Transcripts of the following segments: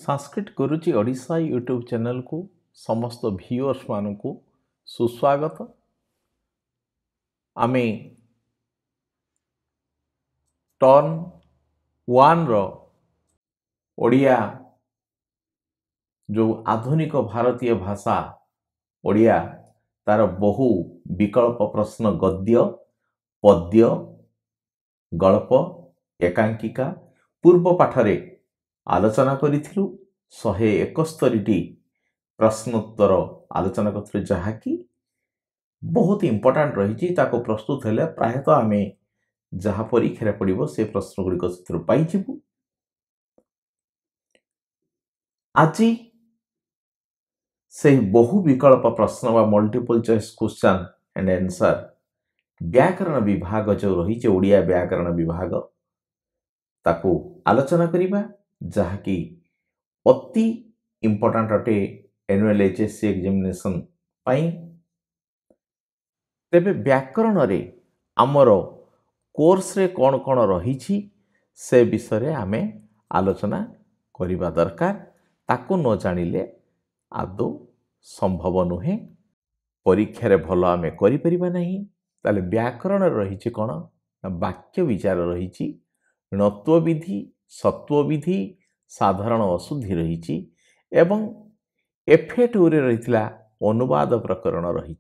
संस्कृत गुरुजी Odisha YouTube channel को समस्त viewers मान को सुस्वागत। आमे टर्न वन रो ओडिया जो आधुनिक भारतीय भाषा ओडिया तार बहु विकल्प प्रश्न गद्य पद्य गल्प एकांकिका पूर्व पाठरे आलोचना करिथिलु 171 प्रश्नोत्तर आलोचना करथिलु जहाँकि बहुत इंपोर्टेंट रही प्रस्तुत हेले प्रायतः आम जहाँ परीक्षा पड़ो से प्रश्न गुड़िक से पाइबू। आज से बहु विकल्प प्रश्न व multiple choice question and answer व्याकरण विभाग जो रही ओडिया व्याकरण विभाग ताकू आलोचना करिबा जहाँकि अति इंपोर्टेंट अटे एनुअल एचएससी एग्जामिनेशन पाई। तेबे व्याकरण रे आमर कोर्स रे कौन कौन रही से विषय आमे आलोचना करिबा दरकार। ताकू न जानिले आदौ संभव नुहे, परीक्षा रे भलो आमे करि परिबा नहीं। ताले व्याकरण रही कौन वाक्य विचार रही णत्व विधि सत्व विधि साधारण अशुद्धि रही एवं एफए2 रे रहितला अनुवाद प्रकरण रही।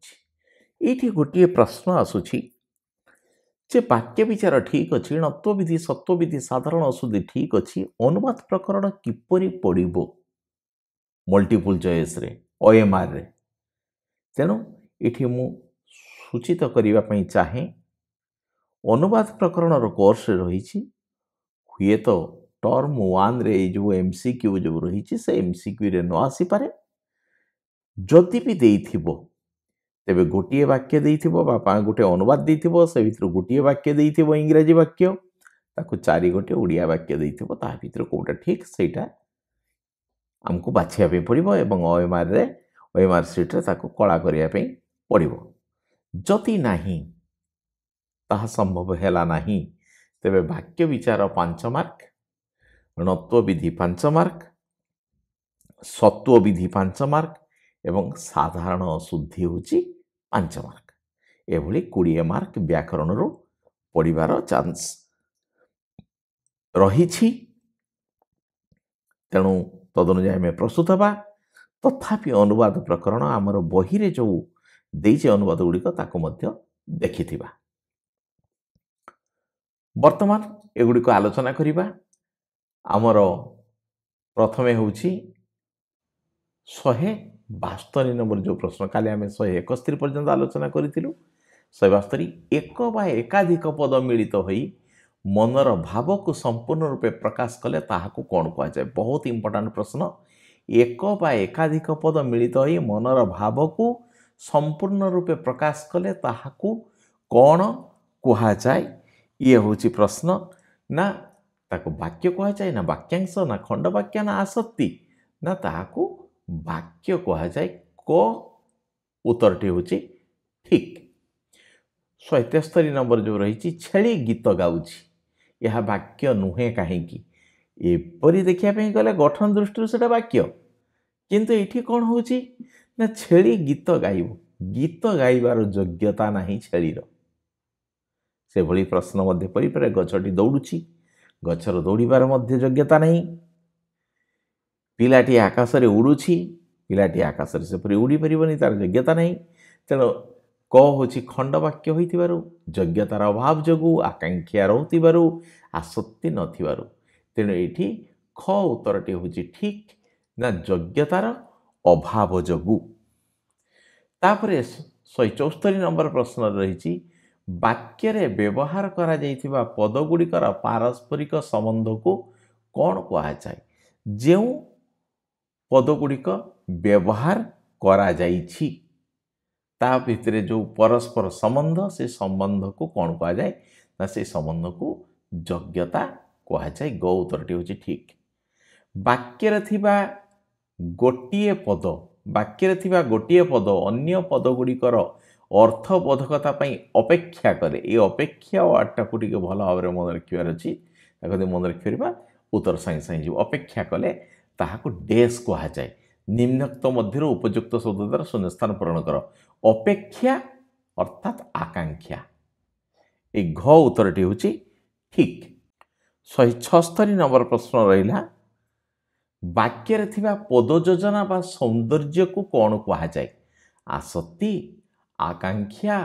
ये गोटे प्रश्न आसुछि जे वाक्य विचार ठीक अच्छी णत्व विधि सत्व विधि साधारण अशुद्धि ठीक अच्छी अनुवाद प्रकरण किपरि पड़िबो मल्टीपल चॉइस रे ओएमआर रे। तेणु ये मु सूचित करने पई चाहे अनुवाद प्रकरण रो कोर्स रही हुए तो टर्म वन रे जो एमसीक्यू जो रही से एमसीक्यू रे न आसी पारे। जदि भी देइथिबो तेबे गोटे वाक्य देइथिबो बा गोटे अनुवाद देइथिबो से भितर गोटे वाक्य देइथिबो इंग्रजी वाक्य ताकू 4 गोटे ओडिया वाक्य देइथिबो ता भितर कोटा ठीक सेटा हमको बाछिया पे पड़िबो एवं ओएमआर सीट रे ताकू कला करिया पे पड़िबो। जदि नाही ताहा संभव हैला नाही तेबे वाक्य विचार 5 मार्क णत्व विधि 5 मार्क सत्व विधि 5 मार्क एवं साधारण अशुद्धि होची 5 मार्क एभली 20 मार्क व्याकरण रो पड़िबार चांस रही। तेणु तदनुसार आम प्रस्तुत हवा तथापि अनुवाद प्रकरण आमर बही रे जो देइचे अनुवाद गुड़िक ताको मध्य देखिथिबा। वर्तमान एगुड़िक आलोचना करिबा। आमर प्रथमे होउची 172 नंबर जो प्रश्न काली आम 171 पर्यंत आलोचना करिथिलु। 172 एक बा एकाधिक पद मिलित होई मनर भाव को संपूर्ण रूपे प्रकाश कले ताहाकू कौन कहा जाए। बहुत इंपोर्टेंट प्रश्न। एक बा एकाधिक पद मिलित होई मनर भाव को संपूर्ण रूपे प्रकाश कले ताहाकू कौन कहा जाए। ये होची प्रश्न ना ताको वाक्य कहा जाए ना वाक्यांश ना खंड वाक्य ना आसक्ति ना ताहाकू वाक्य कहा जाए। को उत्तरटी होची ठीक। 173 नंबर जो रही छेली गीत गाउची यह वाक्य नुहे कहीं एपरी देखिया पे गले गठन दृष्टि से वाक्य किंतु ये कौन होची ना छेली गीत गाइब गीत गाइबार योग्यता नहीं छेलीर। से भली प्रश्न मध्य परिपरे गछटी दौड़ुची गछर दौड़बार मध्य योग्यता नहीं। पिलाटी आकाश रे उड़ुची पिलाटी आकाश रे सेपरी उड़ी परिबनी तार योग्यता नहीं। तेणु क होची खंड वाक्य होइतिबारु योग्यतार अभाव जगु आकांक्षा रहतिबारु आसक्ति नथिबारु। तेणु एठी ख उत्तरटी होची ठीक ना योग्यतार अभाव जगु। तापरे 174 नंबर प्रश्न रही वाक्य रे व्यवहार करा जाइथिबा पद गुड़िकर पारस्परिक संबंध को कौन कहा जाए। जो पद गुड़िक व्यवहार करा जाइछि ता भितरे जो परस्पर संबंध से संबंध को कौन कहा जाए ना से संबंध को योग्यता कहा जाए। गो उत्तरटी होची ठीक। वाक्य थिबा गोटिए पद वाक्य थिबा गोटिए पद अन्य पद गुड़िकर अर्थबोधकता पई अपेक्षा करे। ये अपेक्षा वार्डटा को टिके भल भाव मन रखिबार अछि ताको मन रखिबा उत्तर साइंस साइंस अपेक्षा कले ତାହାକୁ ଡେସ୍ କୁହାଯାଏ। ନିମ୍ନୋକ୍ତ ମଧ୍ୟରୁ ଉପଯୁକ୍ତ ଶବ୍ଦ ଦ୍ୱାରା ଶୂନ୍ୟସ୍ଥାନ ପୂରଣ କର। ଅପେକ୍ଷା ଅର୍ଥାତ୍ ଆକାଂକ୍ଷା। এই ଘ ଉତ୍ତରଟି ହେଉଛି ଠିକ୍। 176 ନମ୍ବର ପ୍ରଶ୍ନ ରହିଲା, ବାକ୍ୟରେ ଥିବା ପଦ ଯୋଜନା ବା ସୌନ୍ଦର୍ଯ୍ୟକୁ କ'ଣ କୁହାଯାଏ? ଆସକ୍ତି, ଆକାଂକ୍ଷା,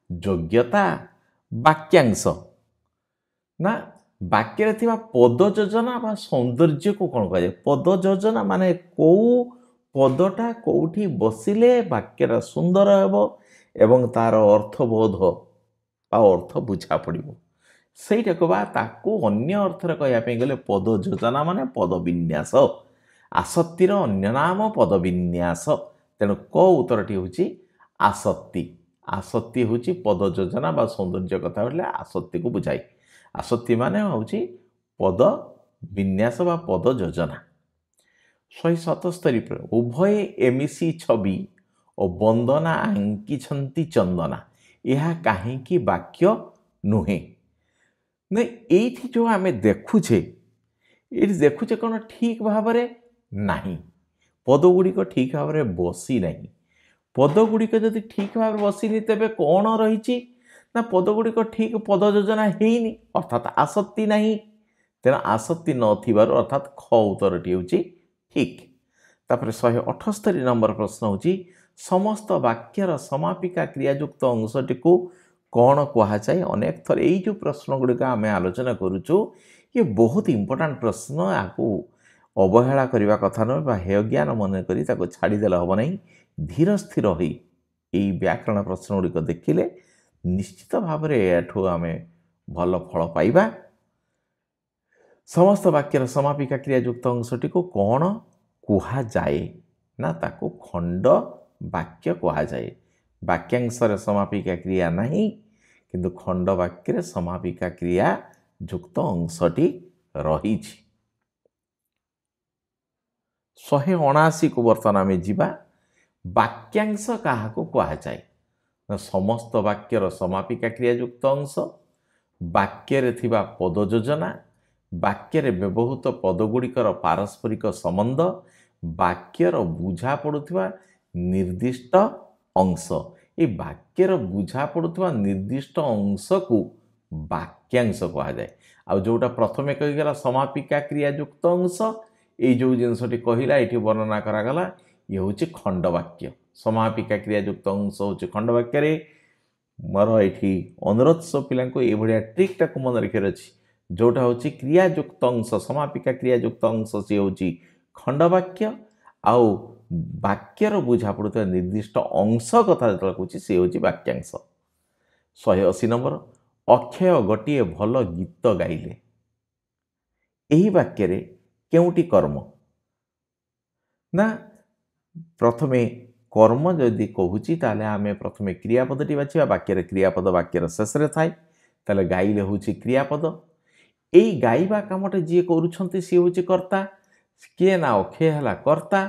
ଯୋଗ୍ୟତା, ବାକ୍ୟାଂଶ। ନା ବାକ୍ୟରେ ଥିବା ପଦ ଯୋଜନା ବା ସୌନ୍ଦର୍ଯ୍ୟକୁ କ'ଣ କୁହାଯାଏ? ପଦ ଯୋଜନା ମାନେ କେଉଁ ପଦଟା କେଉଁଠି ବସିଲେ ବାକ୍ୟଟା ସୁନ୍ଦର ହେବ ଏବଂ ତା'ର ଅର୍ଥବୋଧ ବା ଅର୍ଥ ବୁଝା ପଡ଼ିବ, ସେଇଟାକୁ ବା ତାକୁ ଅନ୍ୟ ଅର୍ଥରେ କହିବା ପାଇଁ ଗଲେ ପଦ ଯୋଜନା ମାନେ ପଦ ବିନ୍ୟାସ। ଆସକ୍ତିର ଅନ୍ୟ ନାମ ପଦ ବିନ୍ୟାସ। ତେଣୁ କ ଉତ୍ତରଟି ହେଉଛି ଆସକ୍ତି। ଆସକ୍ତି ହେଉଛି ପଦ ଯୋଜନା ବା ସୌନ୍ଦର୍ଯ୍ୟ କଥା କହିଲେ ଆସକ୍ତିକୁ ବୁଝାଏ। ଆସକ୍ତି ମାନେ ହେଉଛି ପଦ ବିନ୍ୟାସ ବା ପଦ ଯୋଜନା। 177 ଉଭୟ ଏମିସି ଛବି ଓ ବନ୍ଦନା ଆଙ୍କିଛନ୍ତି ଚନ୍ଦନା, ଏହା କାହିଁକି ବାକ୍ୟ ନୁହେଁ? ନାଇଁ ଏଇଠି ଯେଉଁ ଆମେ ଦେଖୁଛେ, ଏଇଠି ଦେଖୁଛେ କ'ଣ ଠିକ୍ ଭାବରେ ନାହିଁ। ପଦଗୁଡ଼ିକ ଠିକ୍ ଭାବରେ ବସି ନାହିଁ। ପଦଗୁଡ଼ିକ ଯଦି ଠିକ୍ ଭାବରେ ବସିନି ତେବେ କ'ଣ ରହିଛି ନା ପଦଗୁଡ଼ିକ ଠିକ୍ ପଦ ଯୋଜନା ହେଇନି, ଅର୍ଥାତ୍ ଆସକ୍ତି ନାହିଁ। ତେଣୁ ଆସକ୍ତି ନଥିବାରୁ ଅର୍ଥାତ୍ ଖ ଉତ୍ତରଟି ହେଉଛି ଠିକ୍। ତାପରେ 178 ନମ୍ବର ପ୍ରଶ୍ନ ହେଉଛି, ସମସ୍ତ ବାକ୍ୟର ସମାପିକା କ୍ରିୟାଯୁକ୍ତ ଅଂଶଟିକୁ କ'ଣ କୁହାଯାଏ? ଅନେକ ଥର ଏଇ ଯେଉଁ ପ୍ରଶ୍ନ ଗୁଡ଼ିକ ଆମେ ଆଲୋଚନା କରୁଛୁ, ଇଏ ବହୁତ ଇମ୍ପୋର୍ଟାଣ୍ଟ ପ୍ରଶ୍ନ। ଆକୁ ଅବହେଳା କରିବା କଥା ନୁହେଁ ବା ହେୟ ଜ୍ଞାନ ମନେ କରି ତାକୁ ଛାଡ଼ିଦେଲେ ହେବ ନାହିଁ। ଧୀର ସ୍ଥିର ହୋଇ ଏଇ ବ୍ୟାକରଣ ପ୍ରଶ୍ନ ଗୁଡ଼ିକ ଦେଖିଲେ ନିଶ୍ଚିତ ଭାବରେ ଏହାଠୁ ଆମେ ଭଲ ଫଳ ପାଇବା। ସମସ୍ତ ବାକ୍ୟର ସମାପିକା କ୍ରିୟାଯୁକ୍ତ ଅଂଶଟିକୁ କ'ଣ କୁହାଯାଏ? ନା ତାକୁ ଖଣ୍ଡ ବାକ୍ୟ କୁହାଯାଏ। ବାକ୍ୟାଂଶରେ ସମାପିକା କ୍ରିୟା ନାହିଁ, କିନ୍ତୁ ଖଣ୍ଡ ବାକ୍ୟରେ ସମାପିକା କ୍ରିୟା ଯୁକ୍ତ ଅଂଶଟି ରହିଛି। 179କୁ ବର୍ତ୍ତମାନ ଆମେ ଯିବା। ବାକ୍ୟାଂଶ କାହାକୁ କୁହାଯାଏ? ନା ସମସ୍ତ ବାକ୍ୟର ସମାପିକା କ୍ରିୟାଯୁକ୍ତ ଅଂଶ, ବାକ୍ୟରେ ଥିବା ପଦ ଯୋଜନା, ବାକ୍ୟରେ ବ୍ୟବହୃତ ପଦଗୁଡ଼ିକର ପାରସ୍ପରିକ ସମ୍ବନ୍ଧ, ବାକ୍ୟର ବୁଝା ପଡ଼ୁଥିବା ନିର୍ଦ୍ଦିଷ୍ଟ ଅଂଶ। এই ବାକ୍ୟର ବୁଝା ପଡ଼ୁଥିବା ନିର୍ଦ୍ଦିଷ୍ଟ ଅଂଶକୁ ବାକ୍ୟାଂଶ କୁହାଯାଏ। ଆଉ ଯେଉଁଟା ପ୍ରଥମେ କହିଗଲା ସମାପିକା କ୍ରିୟାଯୁକ୍ତ ଅଂଶ, ଏଇ ଯେଉଁ ଜିନିଷଟି କହିଲା ଏଇଠି ବର୍ଣ୍ଣନା କରାଗଲା, ଇଏ ହେଉଛି ଖଣ୍ଡବାକ୍ୟ। ସମାପିକା କ୍ରିୟାଯୁକ୍ତ ଅଂଶ ହେଉଛି ଖଣ୍ଡବାକ୍ୟରେ। ମୋର ଏଇଠି ଅନୁରୋଧ ସବୁ ପିଲାଙ୍କୁ ଏଇଭଳିଆ ଟ୍ରିକ୍ଟାକୁ ମନେ ରଖିବାର ଅଛି। ଯେଉଁଟା ହେଉଛି କ୍ରିୟାଯୁକ୍ତ ଅଂଶ, ସମାପିକା କ୍ରିୟାଯୁକ୍ତ ଅଂଶ ସିଏ ହେଉଛି ଖଣ୍ଡବାକ୍ୟ, ଆଉ ବାକ୍ୟର ବୁଝା ପଡ଼ୁଥିବା ନିର୍ଦ୍ଦିଷ୍ଟ ଅଂଶ କଥା ଯେତେବେଳେ କହୁଛି ସେ ହେଉଛି ବାକ୍ୟାଂଶ। 180 ନମ୍ବର, ଅକ୍ଷୟ ଗୋଟିଏ ଭଲ ଗୀତ ଗାଇଲେ, ଏହି ବାକ୍ୟରେ କେଉଁଟି କର୍ମ? ନା ପ୍ରଥମେ କର୍ମ ଯଦି କହୁଛି ତାହେଲେ ଆମେ ପ୍ରଥମେ କ୍ରିୟାପଦଟି ବାଛିବା। ବାକ୍ୟରେ କ୍ରିୟାପଦ ବାକ୍ୟର ଶେଷରେ ଥାଏ, ତାହେଲେ ଗାଇଲେ ହେଉଛି କ୍ରିୟାପଦ। ଏଇ ଗାଇବା କାମଟା ଯିଏ କରୁଛନ୍ତି ସିଏ ହେଉଛି କର୍ତ୍ତା। କିଏ? ନା ଅକ୍ଷୟ ହେଲା କର୍ତ୍ତା।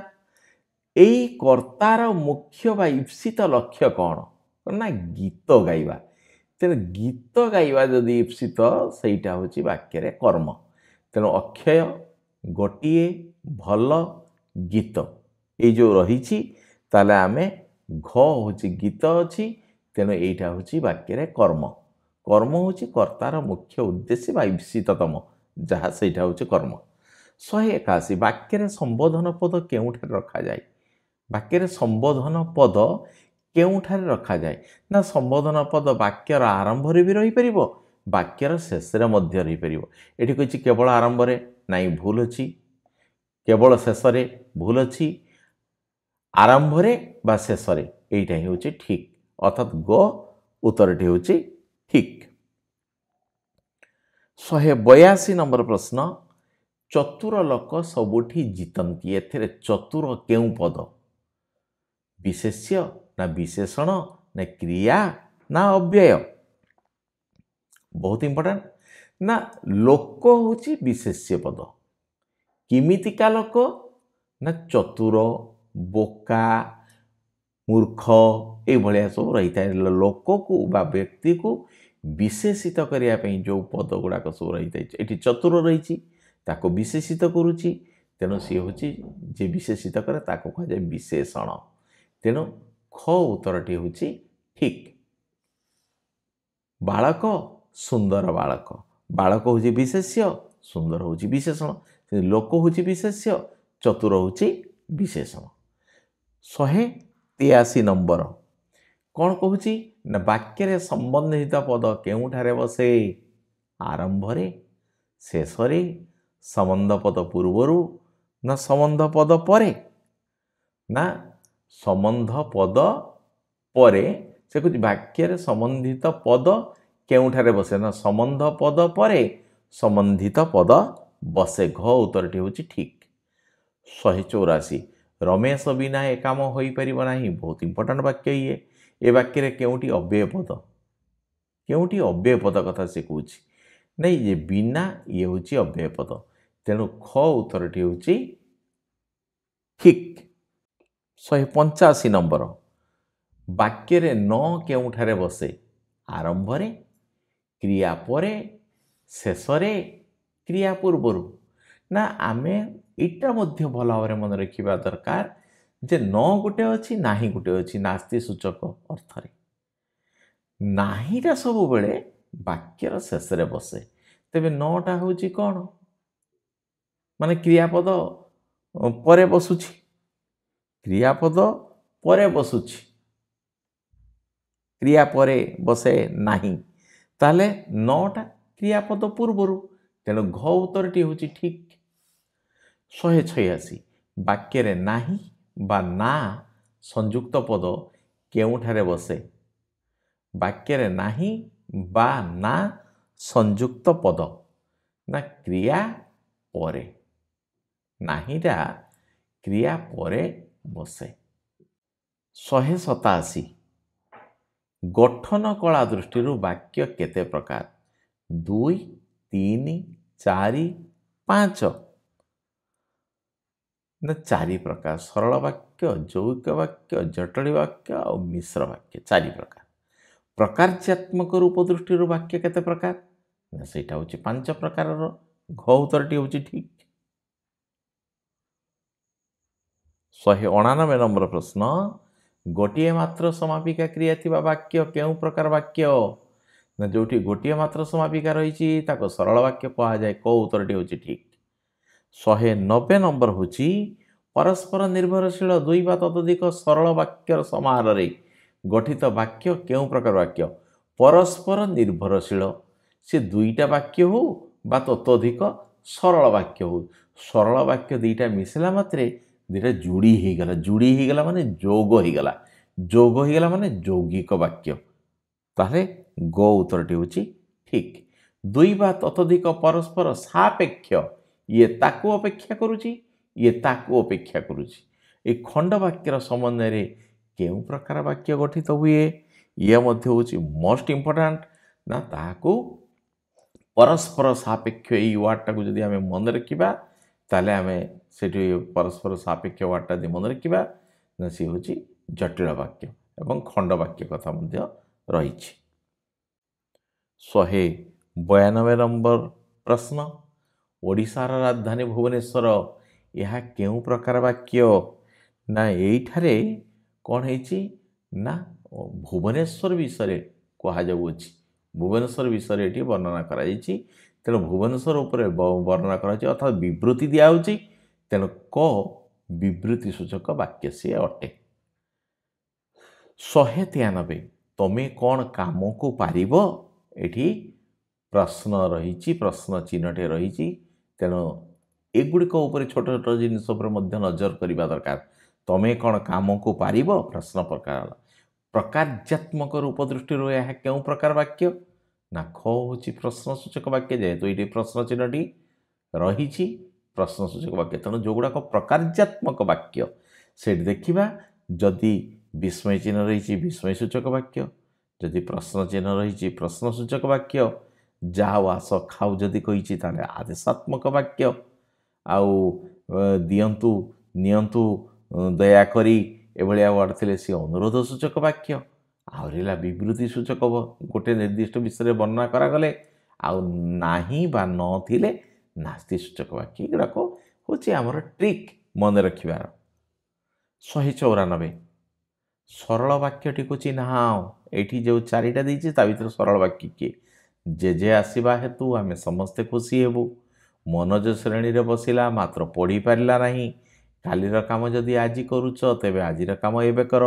ଏଇ କର୍ତ୍ତାର ମୁଖ୍ୟ ବା ଇପ୍ସିତ ଲକ୍ଷ୍ୟ କ'ଣ? ନା ଗୀତ ଗାଇବା। ତେଣୁ ଗୀତ ଗାଇବା ଯଦି ଇପ୍ସିତ, ସେଇଟା ହେଉଛି ବାକ୍ୟରେ କର୍ମ। ତେଣୁ ଅକ୍ଷୟ ଗୋଟିଏ ଭଲ ଗୀତ ଏଇ ଯେଉଁ ରହିଛି, ତାହେଲେ ଆମେ ଘ ହେଉଛି ଗୀତ ଅଛି, ତେଣୁ ଏଇଟା ହେଉଛି ବାକ୍ୟରେ କର୍ମ। କର୍ମ ହେଉଛି କର୍ତ୍ତାର ମୁଖ୍ୟ ଉଦ୍ଦେଶ୍ୟ ବା ଇପ୍ସିତତମ ଯାହା, ସେଇଟା ହେଉଛି କର୍ମ। 181 ବାକ୍ୟରେ ସମ୍ବୋଧନ ପଦ କେଉଁଠାରେ ରଖାଯାଏ? ବାକ୍ୟରେ ସମ୍ବୋଧନ ପଦ କେଉଁଠାରେ ରଖାଯାଏ? ନା ସମ୍ବୋଧନ ପଦ ବାକ୍ୟର ଆରମ୍ଭରେ ବି ରହିପାରିବ, ବାକ୍ୟର ଶେଷରେ ମଧ୍ୟ ରହିପାରିବ। ଏଠି କହିଛି କେବଳ ଆରମ୍ଭରେ, ନାଇଁ ଭୁଲ ଅଛି। କେବଳ ଶେଷରେ, ଭୁଲ ଅଛି। ଆରମ୍ଭରେ ବା ଶେଷରେ, ଏଇଟା ହିଁ ହେଉଛି ଠିକ୍। ଅର୍ଥାତ୍ ଗ ଉତ୍ତରଟି ହେଉଛି ଠିକ୍। 182 ନମ୍ବର ପ୍ରଶ୍ନ, ଚତୁର ଲୋକ ସବୁଠି ଜିତନ୍ତି, ଏଥିରେ ଚତୁର କେଉଁ ପଦ? ବିଶେଷ୍ୟ ନା ବିଶେଷଣ ନା କ୍ରିୟା ନା ଅବ୍ୟୟ? ବହୁତ ଇମ୍ପୋର୍ଟାଣ୍ଟ। ନା ଲୋକ ହେଉଛି ବିଶେଷ୍ୟ ପଦ। କିମିତିକା ଲୋକ? ନା ଚତୁର, ବୋକା, ମୂର୍ଖ ଏଇଭଳିଆ ସବୁ ରହିଥାଏ। ଲୋକକୁ ବା ବ୍ୟକ୍ତିକୁ ବିଶେଷିତ କରିବା ପାଇଁ ଯେଉଁ ପଦ ଗୁଡ଼ାକ ସବୁ ରହିଥାଏ, ଏଠି ଚତୁର ରହିଛି, ତାକୁ ବିଶେଷିତ କରୁଛି। तेणु सी हूँ जे विशेषित करे ताको कहुए विशेषण। तेणु ख उत्तरटी हूँ ठीक। बालक सुंदर बालक, बालक हूँ विशेष्य, सुंदर हूँ विशेषण, लोक हूँ विशेष्य, चतुर हूँ विशेषण। 183 नंबर कौन कहूँ ना वाक्य संबंधित पद केउठारे बसे? आरंभ रे, शेष रे, संबंध पद पूर्वरु ना संबंध पद परे? ना संबंध पद परे। से कुछ वाक्य संबंधित पद केउठारे बसे? ना संबंध पद परे संबंधित पद बसे। घ उत्तरटी हूँ ठीक। 184 रमेश बिना ए काम हो पार ना। बहुत इंपोर्टाट वाक्य ये वाक्य केउटी अव्यय पद, केउटी अव्यय पद कथा से कहूँ नहीं, ये बिना ये हूँ अव्यय पद। तेणु ख उत्तरटी हूँ ठीक। 185 नंबर वाक्य रे न केउठारे बसे? आरंभ रे, क्रिया परे, शेष रे, क्रिया पूर्वरु। ना आमे इटा मध्य भल भाव मन रखा दरकार जे न गोटे अच्छी ना गोटे अच्छी नास्ति सूचक अर्थ रे। नाहीटा सब बेले वाक्यर शेष रे बसे। तेबे नटा हूँ कौन? माने क्रियापद परे बसुछि, क्रियापद परे बसुछि, क्रिया परे बसे नाही, ताले नटा क्रियापद पूर्वरु। तेणु घ उत्तरटी हूँ ठीक। 186 वाक्य रे नाही बा ना संयुक्त पद केउठारे बसे? वाक्य रे नाही बा ना संयुक्त पद ना क्रिया परे। नाहीटा क्रिया परे बसे। 187 गठन कला दृष्टि वाक्य केते प्रकार? 2, 3, 4, 5 ना 4 प्रकार। सरल वाक्य, यौगिक वाक्य, जटिल वाक्य और मिश्र वाक्य 4 प्रकार। प्रकार्यात्मक रूप दृष्टि वाक्य केते प्रकार? ना सेटा हूँ 5 प्रकार। घ उत्तरटी हूँ ठीक। 199 नंबर प्रश्न गोटे मात्र समापिका क्रिया थिबा वाक्य केउ प्रकार वाक्य? ना जोटी गोटे मात्र समापिका रही ताको सरल वाक्य कहा जाए। क उत्तरटी हूँ ठीक। 190 नंबर हूँ परस्पर निर्भरशील दुई बा ततोधिक सरल वाक्यर समाहार रे गठित वाक्य केउ प्रकार वाक्य? परस्पर निर्भरशील से दुईटा वाक्य हो बा ततोधिक सरल वाक्य हो। सरल वाक्य दुईटा मिसला मात्रे दुईटा जोड़ी होगला, जोड़ी होगला माने जोग होगला, जोग होगला माने यौगिक वाक्य। ताहले ग उत्तरटी हूँ ठीक। दुई बा ततोधिक परस्पर सापेक्ष ये ताकू अपेक्षा करुची, ये ताकू अपेक्षा करुची। ए खंड वाक्यर संबंध रे केउ प्रकार वाक्य गठित हुए? ये मध्य हूँ मोस्ट इंपोर्टाट ना ताकू परस्पर सापेक्ष ये वार्डटा को जदि आमे मन रखिबा ताले आमे सेठी परस्पर सापेक्ष वार्डटा जदि मन रखिबा ना सी हूँ जटिल वाक्य एवं खंड वाक्य कथा मध्य रही। 192 नंबर प्रश्न ओडिशार राजधानी भुवनेश्वर यह केउ प्रकार वाक्य? ना एठारे कौन है ना भुवनेश्वर विषय कह जाऊँगी। भुवनेश्वर विषय ये वर्णना कराई। तेणु भुवनेश्वर उपर वर्णना कराई अर्थात विवृत्ति दिखाई। तेणु क विवृत्ति सूचक वाक्य सी अटे। 193 तमें कौन काम को पारिब? एठी प्रश्न रही, प्रश्न चिन्हटे रही। तेणु एगुड़िक छोट छोट जिनिस नजर करने दरकार। तमें कौन काम को पारिब? प्रश्न प्रकार। प्रकार्यात्मक रूप दृष्टि यह क्यों प्रकार वाक्य? ना ख हूँ प्रश्न सूचक वाक्य जेहेतु ये प्रश्न चिन्हटी रही प्रश्न सूचक वाक्य। तेणु जो गुड़ाक प्रकार्यात्मक वाक्य से देखा जदि विस्मय चिन्ह रही विस्मय सूचक वाक्य, जदि प्रश्न चिन्ह रही प्रश्न सूचक वाक्य, जाओ आस खाऊ जदि कही आदेशात्मक वाक्य, आउ दियंतु नियंतु दयाकरी एभलिया वार्ड थे सी अनुरोध सूचक वाक्य। आहला विवृत्ति सूचक गोटे निर्दिष्ट विषय वर्णना करागले आउ नाही बा न थिले नास्ति सूचक वाक्य। गुड़ाक ହେଉଛି ଆମର ଟ୍ରିକ୍ ମନେ ରଖିବାର। 194 ସରଳ ବାକ୍ୟଟିକୁ ଚିହ୍ନାଅ। ଏଇଠି ଯେଉଁ ଚାରିଟା ଦେଇଛି ତା ଭିତରେ ସରଳ ବାକ୍ୟ କିଏ? ଜେଜେ ଆସିବା ହେତୁ ଆମେ ସମସ୍ତେ ଖୁସି ହେବୁ। ମନୋଜ ଶ୍ରେଣୀରେ ବସିଲା ମାତ୍ର ପଢ଼ିପାରିଲା ନାହିଁ। କାଲିର କାମ ଯଦି ଆଜି କରୁଛ ତେବେ ଆଜିର କାମ ଏବେ କର।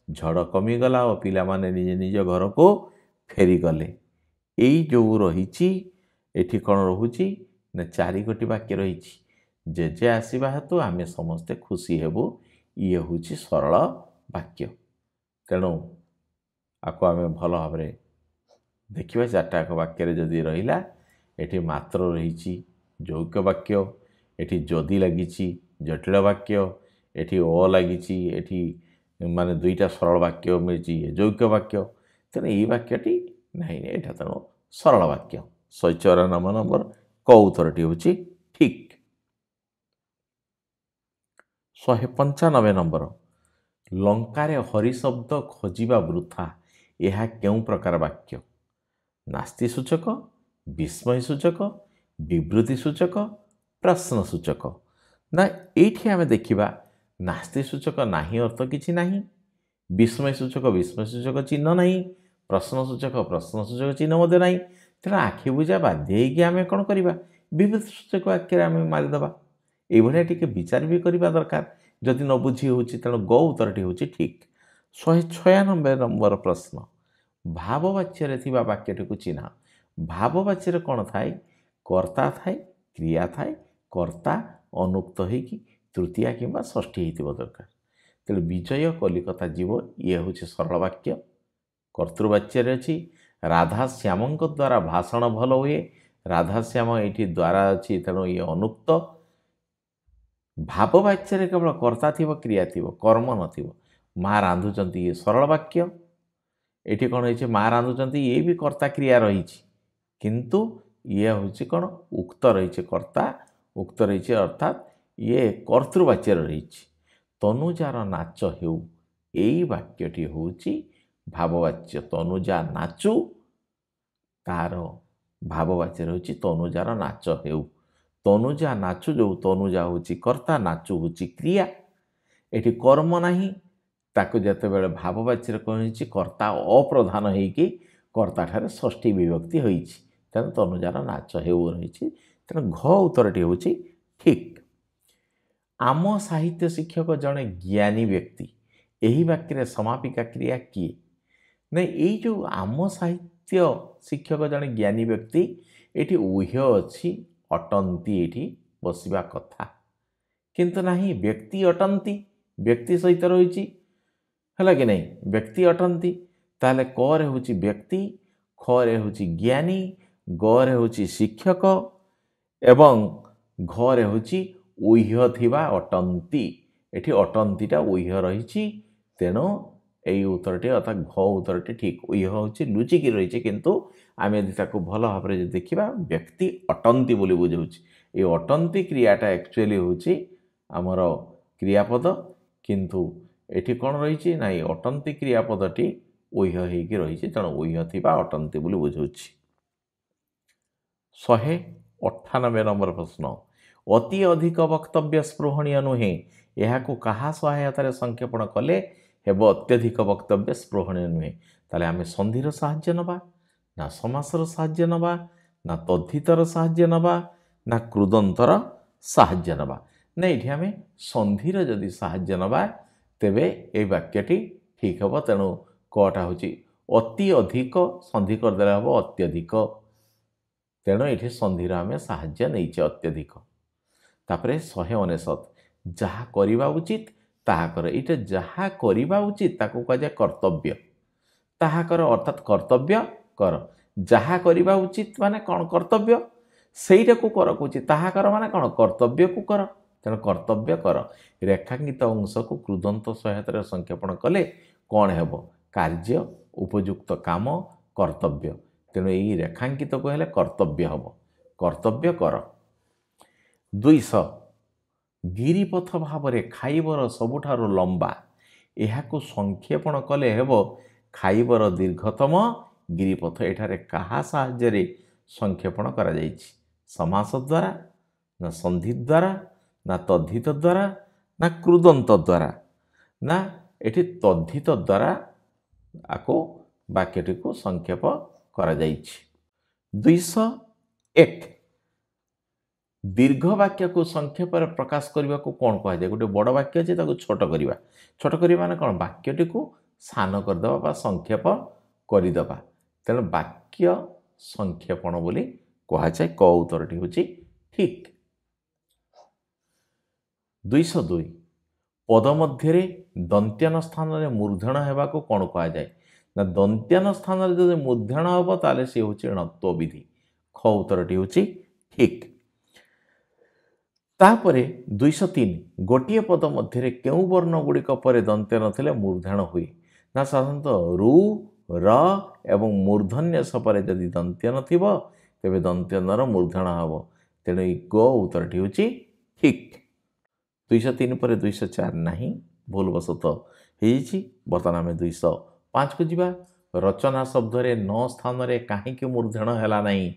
ଝଡ଼ କମିଗଲା ଓ ପିଲାମାନେ ନିଜ ନିଜ ଘରକୁ ଫେରିଗଲେ। ଏଇ ଯେଉଁ ରହିଛି ଏଠି କ'ଣ ରହୁଛି ନା 4 ଗୋଟି ବାକ୍ୟ ରହିଛି। ଜେଜେ ଆସିବା ହେତୁ ଆମେ ସମସ୍ତେ ଖୁସି ହେବୁ, ଇଏ ହେଉଛି ସରଳ ବାକ୍ୟ। ତେଣୁ ଆକୁ ଆମେ ଭଲ ଭାବରେ ଦେଖିବା। 4ଟା ବାକ୍ୟରେ ଯଦି ରହିଲା, ଏଠି ମାତ୍ର ରହିଛି ଯୌଗିକ ବାକ୍ୟ, ଏଠି ଯଦି ଲାଗିଛି ଜଟିଳ ବାକ୍ୟ, ଏଠି ଅ ଲାଗିଛି, ଏଠି ମାନେ 2ଟା ସରଳ ବାକ୍ୟ ମିଳିଛି ଯୌଗିକ ବାକ୍ୟ। ତେଣୁ ଏଇ ବାକ୍ୟଟି ନାହିଁ, ଏଇଟା ତେଣୁ ସରଳ ବାକ୍ୟ। 194 ନମ୍ବର କ ଉତ୍ତରଟି ହେଉଛି ଠିକ୍। 195 ନମ୍ବର ଲଙ୍କାରେ ହରି ଶବ୍ଦ ଖୋଜିବା ବୃଥା, ଏହା କେଉଁ ପ୍ରକାର ବାକ୍ୟ? ନାସ୍ତି ସୂଚକ, ବିସ୍ମୟ ସୂଚକ, ବିବୃତ୍ତି ସୂଚକ, ପ୍ରଶ୍ନ ସୂଚକ। ନା ଏଇଠି ଆମେ ଦେଖିବା ନାସ୍ତି ସୂଚକ ନାହିଁ ଅର୍ଥ କିଛି ନାହିଁ, ବିସ୍ମୟ ସୂଚକ ଚିହ୍ନ ନାହିଁ, ପ୍ରଶ୍ନ ସୂଚକ ଚିହ୍ନ ମଧ୍ୟ ନାହିଁ। ତେଣୁ ଆଖି ବୁଜା ବାଧ୍ୟ ହେଇକି ଆମେ କ'ଣ କରିବା? ବିବୃତ୍ତି ସୂଚକ ବାକ୍ୟରେ ଆମେ ମାରିଦେବା। ଏଇଭଳିଆ ଟିକେ ବିଚାର ବି କରିବା ଦରକାର ଯଦି ନ ବୁଝି ହେଉଛି। ତେଣୁ ଗ ଉତ୍ତରଟି ହେଉଛି ଠିକ୍। 196 ନମ୍ବର ପ୍ରଶ୍ନ, ଭାବବାଚ୍ୟରେ ଥିବା ବାକ୍ୟଟିକୁ ଚିହ୍ନ। ଭାବବାଚ୍ୟରେ କ'ଣ ଥାଏ? କର୍ତ୍ତା ଥାଏ, କ୍ରିୟା ଥାଏ, କର୍ତ୍ତା ଅନୁକ୍ତ ହେଇକି ତୃତୀୟା କିମ୍ବା ଷଷ୍ଠୀ ହେଇଥିବ ଦରକାର। ତେଣୁ ବିଜୟ କଲିକତା ଯିବ, ଇଏ ହେଉଛି ସରଳ ବାକ୍ୟ। କର୍ତ୍ତୃବାଚ୍ୟରେ ଅଛି ରାଧା ଶ୍ୟାମଙ୍କ ଦ୍ୱାରା ଭାଷଣ ଭଲ ହୁଏ, ରାଧାଶ୍ୟାମ ଏଇଠି ଦ୍ୱାରା ଅଛି, ତେଣୁ ଇଏ ଅନୁକ୍ତ। ଭାବବାଚ୍ୟରେ କେବଳ କର୍ତ୍ତା ଥିବ, କ୍ରିୟା ଥିବ, କର୍ମ ନଥିବ। ମା ରାନ୍ଧୁଛନ୍ତି, ଇଏ ସରଳ ବାକ୍ୟ। ଏଠି କ'ଣ ହେଇଛି? ମା ରାନ୍ଧୁଛନ୍ତି, ଇଏ ବି କର୍ତ୍ତା କ୍ରିୟା ରହିଛି, କିନ୍ତୁ ଇଏ ହେଉଛି କ'ଣ? ଉକ୍ତ ରହିଛି, କର୍ତ୍ତା ଉକ୍ତ ରହିଛି, ଅର୍ଥାତ୍ ଇଏ କର୍ତ୍ତୃବାଚ୍ୟରେ ରହିଛି। ତନୁଜାର ନାଚ ହେଉ, ଏଇ ବାକ୍ୟଟି ହେଉଛି ଭାବବାଚ୍ୟ। ତନୁଜା ନାଚୁ, ତାର ଭାବବାଚ୍ୟ ହେଉଛି ତନୁଜାର ନାଚ ହେଉ। ତନୁଜା ନାଚୁ, ଯେଉଁ ତନୁଜା ହେଉଛି କର୍ତ୍ତା, ନାଚୁ ହେଉଛି କ୍ରିୟା। ଏଠି କର୍ମ ନାହିଁ, ତାକୁ ଯେତେବେଳେ ଭାବବାଚ୍ୟରେ କ'ଣ ହେଇଛି? କର୍ତ୍ତା ଅପ୍ରଧାନ ହେଇକି କର୍ତ୍ତାଠାରେ ଷଷ୍ଠୀ ବିଭକ୍ତି ହୋଇଛି। ତେଣୁ ତନୁଜାର ନାଚ ହେଉ ରହିଛି। ତେଣୁ ଘ ଉତ୍ତରଟି ହେଉଛି ଠିକ୍। ଆମ ସାହିତ୍ୟ ଶିକ୍ଷକ ଜଣେ ଜ୍ଞାନୀ ବ୍ୟକ୍ତି, ଏହି ବାକ୍ୟରେ ସମାପିକା କ୍ରିୟା କିଏ? ନା ଏଇ ଯେଉଁ ଆମ ସାହିତ୍ୟ ଶିକ୍ଷକ ଜଣେ ଜ୍ଞାନୀ ବ୍ୟକ୍ତି, ଏଠି ଉହ୍ୟ ଅଛି, ଅଟନ୍ତି ଏଇଠି ବସିବା କଥା, କିନ୍ତୁ ନାହିଁ ବ୍ୟକ୍ତି ଅଟନ୍ତି, ବ୍ୟକ୍ତି ସହିତ ରହିଛି, ହେଲା କି ନାହିଁ? ବ୍ୟକ୍ତି ଅଟନ୍ତି, ତାହେଲେ କରେ ହେଉଛି ବ୍ୟକ୍ତି, ଖରେ ହେଉଛି ଜ୍ଞାନୀ, ଗରେ ହେଉଛି ଶିକ୍ଷକ ଏବଂ ଘରେ ହେଉଛି ଉହ୍ୟ ଥିବା ଅଟନ୍ତି। ଏଠି ଅଟନ୍ତିଟା ଉହ୍ୟ ରହିଛି। ତେଣୁ ଏଇ ଉତ୍ତରଟି ଅର୍ଥାତ୍ ଘ ଉତ୍ତରଟି ଠିକ୍। ଉହ୍ୟ ହେଉଛି ଲୁଚିକି ରହିଛି, କିନ୍ତୁ ଆମେ ଯଦି ତାକୁ ଭଲ ଭାବରେ ଯଦି ଦେଖିବା, ବ୍ୟକ୍ତି ଅଟନ୍ତି ବୋଲି ବୁଝାଉଛି। এই ଅଟନ୍ତି କ୍ରିୟାଟା ଆକ୍ଚୁଆଲି ହେଉଛି ଆମର କ୍ରିୟାପଦ, କିନ୍ତୁ ଏଠି କ'ଣ ରହିଛି? ନା এই ଅଟନ୍ତି କ୍ରିୟାପଦଟି ଉହ୍ୟ ହେଇକି ରହିଛି, ତେଣୁ ଉହ୍ୟ ଥିବା ଅଟନ୍ତି ବୋଲି ବୁଝାଉଛି। 198 ନମ୍ବର ପ୍ରଶ୍ନ, ଅତି ଅଧିକ ବକ୍ତବ୍ୟ ସ୍ପୃହଣୀୟ ନୁହେଁ, ଏହାକୁ କାହା ସହାୟତାରେ ସଂକ୍ଷେପଣ କଲେ ହେବ ଅତ୍ୟଧିକ ବକ୍ତବ୍ୟ ସ୍ପୃହଣୀୟ ନୁହେଁ? ତାହେଲେ ଆମେ ସନ୍ଧିର ସାହାଯ୍ୟ ନେବା, ନା ସମାସର ସାହାଯ୍ୟ ନେବା, ନା ତଦ୍ଧିତର ସାହାଯ୍ୟ ନେବା, ନା କୃଦନ୍ତର ସାହାଯ୍ୟ ନେବା? ନା ଏଠି ଆମେ ସନ୍ଧିର ଯଦି ସାହାଯ୍ୟ ନେବା ତେବେ এই ବାକ୍ୟଟି ଠିକ୍ ହେବ। ତେଣୁ କଟା ହେଉଛି ଅତି ଅଧିକ, ସନ୍ଧି କରିଦେଲେ ହେବ ଅତ୍ୟଧିକ। ତେଣୁ ଏଠି ସନ୍ଧିର ଆମେ ସାହାଯ୍ୟ ନେଇଛେ, ଅତ୍ୟଧିକ। ତାପରେ 199, ଯାହା କରିବା ଉଚିତ ତାହା କର। ଏଇଟା ଯାହା କରିବା ଉଚିତ ତାକୁ କୁହାଯାଏ କର୍ତ୍ତବ୍ୟ। ତାହା କର ଅର୍ଥାତ୍ କର୍ତ୍ତବ୍ୟ କର। ଯାହା କରିବା ଉଚିତ ମାନେ କ'ଣ? କର୍ତ୍ତବ୍ୟ। ସେଇଟାକୁ କର କହୁଛି। ତାହା କର ମାନେ କ'ଣ? କର୍ତ୍ତବ୍ୟକୁ କର। ତେଣୁ କର୍ତ୍ତବ୍ୟ କର। ରେଖାଙ୍କିତ ଅଂଶକୁ କୃଦନ୍ତ ସହାୟତାରେ ସଂକ୍ଷେପଣ କଲେ କ'ଣ ହେବ? କାର୍ଯ୍ୟ, ଉପଯୁକ୍ତ କାମ, କର୍ତ୍ତବ୍ୟ। ତେଣୁ ଏଇ ରେଖାଙ୍କିତକୁ ହେଲେ କର୍ତ୍ତବ୍ୟ ହେବ। କର୍ତ୍ତବ୍ୟ କର। 200, ଗିରିପଥ ଭାବରେ ଖାଇବର ସବୁଠାରୁ ଲମ୍ବା, ଏହାକୁ ସଂକ୍ଷେପଣ କଲେ ହେବ ଖାଇବର ଦୀର୍ଘତମ ଗିରିପଥ। ଏଠାରେ କାହା ସାହାଯ୍ୟରେ ସଂକ୍ଷେପଣ କରାଯାଇଛି? ସମାସ ଦ୍ୱାରା, ନା ସନ୍ଧି ଦ୍ୱାରା, ନା ତଦ୍ଧିତ ଦ୍ୱାରା ନା କୃଦନ୍ତ ଦ୍ୱାରା ନା ଏଠି ତଦ୍ଧିତ ଦ୍ୱାରା ଆକୁ ବାକ୍ୟଟିକୁ ସଂକ୍ଷେପ କରାଯାଇଛି। 201 ଦୀର୍ଘ ବାକ୍ୟକୁ ସଂକ୍ଷେପରେ ପ୍ରକାଶ କରିବାକୁ କ'ଣ କୁହାଯାଏ? ଗୋଟେ ବଡ଼ ବାକ୍ୟ ଅଛି ତାକୁ ଛୋଟ କରିବା। ଛୋଟ କରିବା ମାନେ କ'ଣ? ବାକ୍ୟଟିକୁ ସାନ କରିଦେବା ବା ସଂକ୍ଷେପ କରିଦେବା। ତେଣୁ ବାକ୍ୟ ସଂକ୍ଷେପଣ ବୋଲି କୁହାଯାଏ। କ ଉତ୍ତରଟି ହେଉଛି ଠିକ୍। 202 ପଦ ମଧ୍ୟରେ ଦନ୍ତ୍ୟାନ ସ୍ଥାନରେ ମୂର୍ଧନ ହେବାକୁ କ'ଣ କୁହାଯାଏ? ନା ଦନ୍ତ୍ୟାନ ସ୍ଥାନରେ ଯଦି ମୂର୍ଧନ ହେବ ତାହେଲେ ସେ ହେଉଛି ଣତ୍ଵ ବିଧି। ଖ ଉତ୍ତରଟି ହେଉଛି ଠିକ୍। ତାପରେ 203 ଗୋଟିଏ ପଦ ମଧ୍ୟରେ କେଉଁ ବର୍ଣ୍ଣ ଗୁଡ଼ିକ ପରେ ଦନ୍ତ୍ୟାନ ଥିଲେ ମୂର୍ଧନ ହୁଏ? ନା ସାଧାରଣତଃ ରୁ ର ଏବଂ ମୂର୍ଧନ୍ୟସ ପରେ ଯଦି ଦନ୍ତ୍ୟାନ ଥିବ ତେବେ ଦନ୍ତ୍ୟାନର ମୂର୍ଧନ ହେବ। ତେଣୁ ଏଇ ଗ ଉତ୍ତରଟି ହେଉଛି ଠିକ୍। 203 ପରେ 204 ନାହିଁ, ଭୁଲବଶତଃ ହେଇଯାଇଛି। ବର୍ତ୍ତମାନ ଆମେ 205କୁ ଯିବା। ରଚନା ଶବ୍ଦରେ ନ ସ୍ଥାନରେ କାହିଁକି ମୂର୍ଧନ ହେଲା ନାହିଁ?